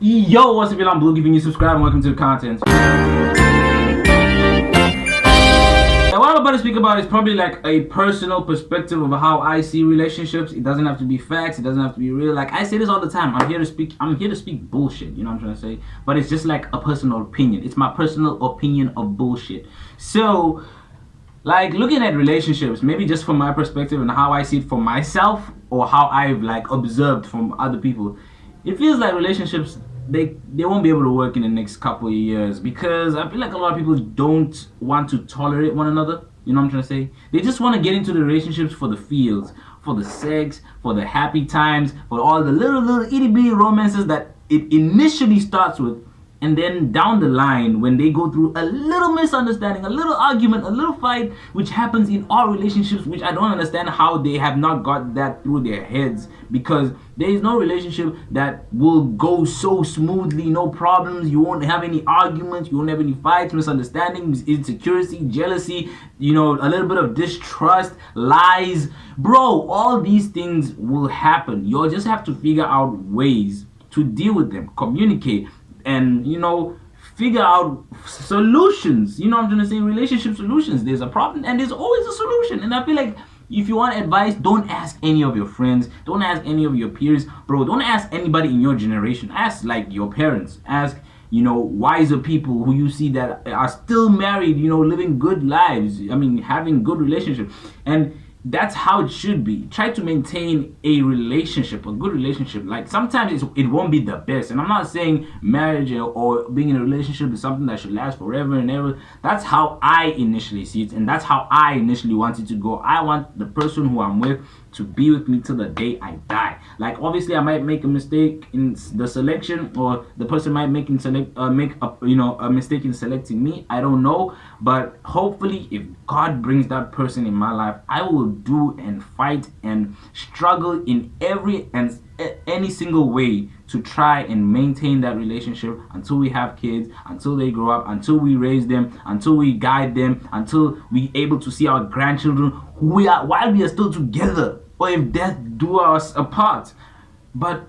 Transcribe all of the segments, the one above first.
Yo, what's up, I'm Blue, giving you subscribe and welcome to the content. And what I'm about to speak about is probably like a personal perspective of how I see relationships. It doesn't have to be facts, it doesn't have to be real. Like I say this all the time. I'm here to speak bullshit, you know what I'm trying to say? But it's just like a personal opinion. It's my personal opinion of bullshit. So, like looking at relationships, maybe just from my perspective and how I see it for myself or how I've like observed from other people, it feels like relationships they won't be able to work in the next couple of years because I feel like a lot of people don't want to tolerate one another. You know what I'm trying to say? They just want to get into the relationships for the feels, for the sex, for the happy times, for all the little itty bitty romances that it initially starts with. And then down the line, when they go through a little misunderstanding, a little argument, a little fight, which happens in all relationships, which I don't understand how they have not got that through their heads, because there is no relationship that will go so smoothly, no problems, you won't have any arguments, you won't have any fights, misunderstandings, insecurity, jealousy, you know, a little bit of distrust, lies. Bro, all these things will happen. You'll just have to figure out ways to deal with them, communicate, and figure out solutions. You know what I'm trying to say? Relationship solutions. There's a problem and there's always a solution. And I feel like if you want advice, don't ask any of your friends, don't ask any of your peers, bro. Don't ask anybody in your generation. Ask like your parents. Ask wiser people who you see that are still married, living good lives, having good relationships. And that's how it should be. Try to maintain a relationship, a good relationship. Like sometimes it won't be the best, and I'm not saying marriage or being in a relationship is something that should last forever and ever. That's how I initially see it, and that's how I initially want it to go. I want the person who I'm with to be with me till the day I die. Like obviously I might make a mistake in the selection, or the person might make a mistake in selecting me. I don't know, but hopefully if God brings that person in my life, I will do and fight and struggle in any single way to try and maintain that relationship until we have kids, until they grow up, until we raise them, until we guide them, until we able to see our grandchildren while we are still together, or if death do us apart. But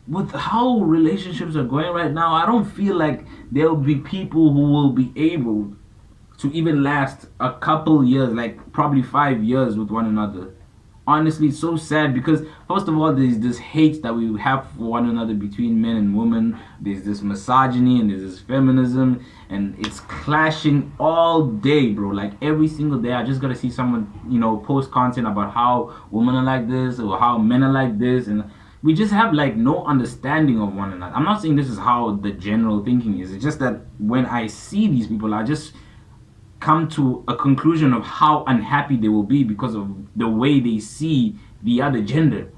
with how relationships are going right now, I don't feel like there will be people who will be able to even last a couple years, like probably 5 years with one another. Honestly, it's so sad because first of all, there's this hate that we have for one another between men and women. There's this misogyny and there's this feminism, and it's clashing all day, bro. Like every single day I just gotta see someone post content about how women are like this or how men are like this, and we just have like no understanding of one another. I'm not saying this is how the general thinking is. It's just that when I see these people, I just come to a conclusion of how unhappy they will be because of the way they see the other gender.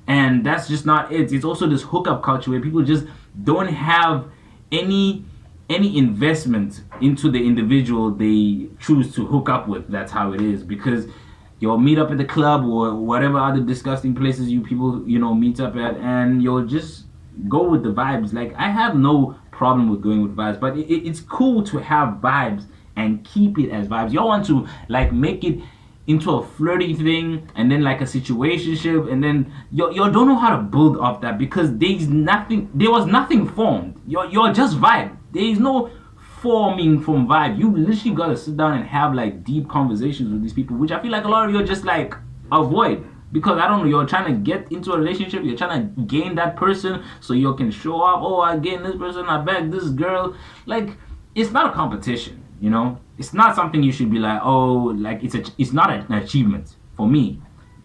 And that's just not it. It's also this hookup culture where people just don't have any investment into the individual they choose to hook up with. That's how it is, because you'll meet up at the club or whatever other disgusting places you people meet up at, and you'll just go with the vibes. Like I have no problem with going with vibes, but it's cool to have vibes and keep it as vibes. Y'all want to like make it into a flirty thing and then like a situationship, and then y'all don't know how to build up that because there was nothing formed. You're just vibe. There is no forming from vibe. You literally gotta sit down and have like deep conversations with these people, which I feel like a lot of you just like avoid. Because I don't know, you're trying to get into a relationship, you're trying to gain that person so you can show up. Oh, I gained this person, I bagged this girl. Like, it's not a competition. It's not something you should be like, oh, like it's not an achievement for me.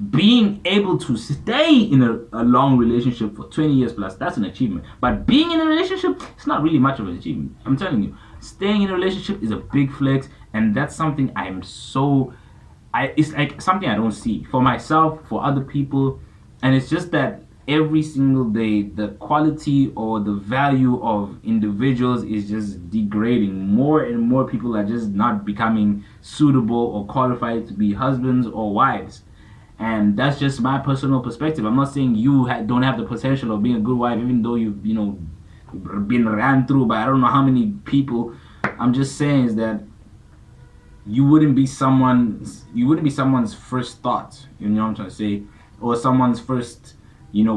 Being able to stay in a long relationship for 20 years plus, that's an achievement. But being in a relationship, it's not really much of an achievement. I'm telling you, staying in a relationship is a big flex, and that's something it's like something I don't see for myself, for other people, and it's just that every single day the quality or the value of individuals is just degrading. More and more people are just not becoming suitable or qualified to be husbands or wives, and that's just my personal perspective. I'm not saying you don't have the potential of being a good wife, even though you've been ran through by I don't know how many people. I'm just saying is that you wouldn't be someone's first thought, you know what I'm trying to say, or someone's first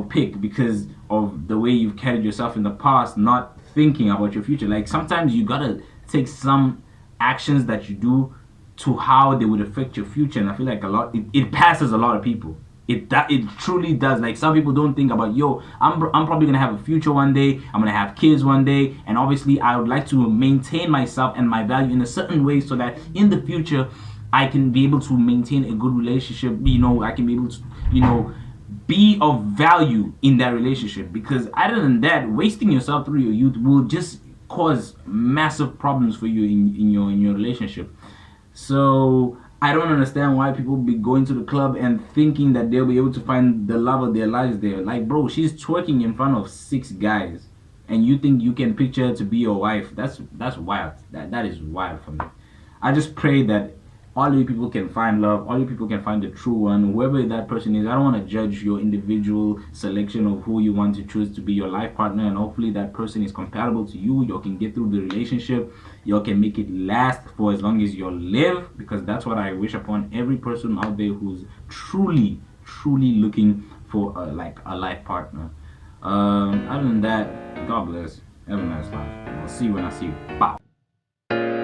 pick because of the way you've carried yourself in the past, not thinking about your future. Like sometimes you gotta take some actions that you do to how they would affect your future, and I feel like it passes a lot of people. It truly does. Like some people don't think about, yo, I'm probably gonna have a future one day. I'm gonna have kids one day, and obviously I would like to maintain myself and my value in a certain way so that in the future I can be able to maintain a good relationship. I can be able to be of value in that relationship, because other than that, wasting yourself through your youth will just cause massive problems for you in your relationship. So I don't understand why people be going to the club and thinking that they'll be able to find the love of their lives there. Like, bro, she's twerking in front of 6 guys, and you think you can picture her to be your wife? That's wild. That is wild for me. I just pray that all you people can find love, all you people can find the true one, whoever that person is. I don't want to judge your individual selection of who you want to choose to be your life partner, and hopefully that person is compatible to you. You can get through the relationship, you can make it last for as long as you live, because that's what I wish upon every person out there who's truly looking for a life partner. Other than that, God bless. Have a nice life. I'll see you when I see you. Bye.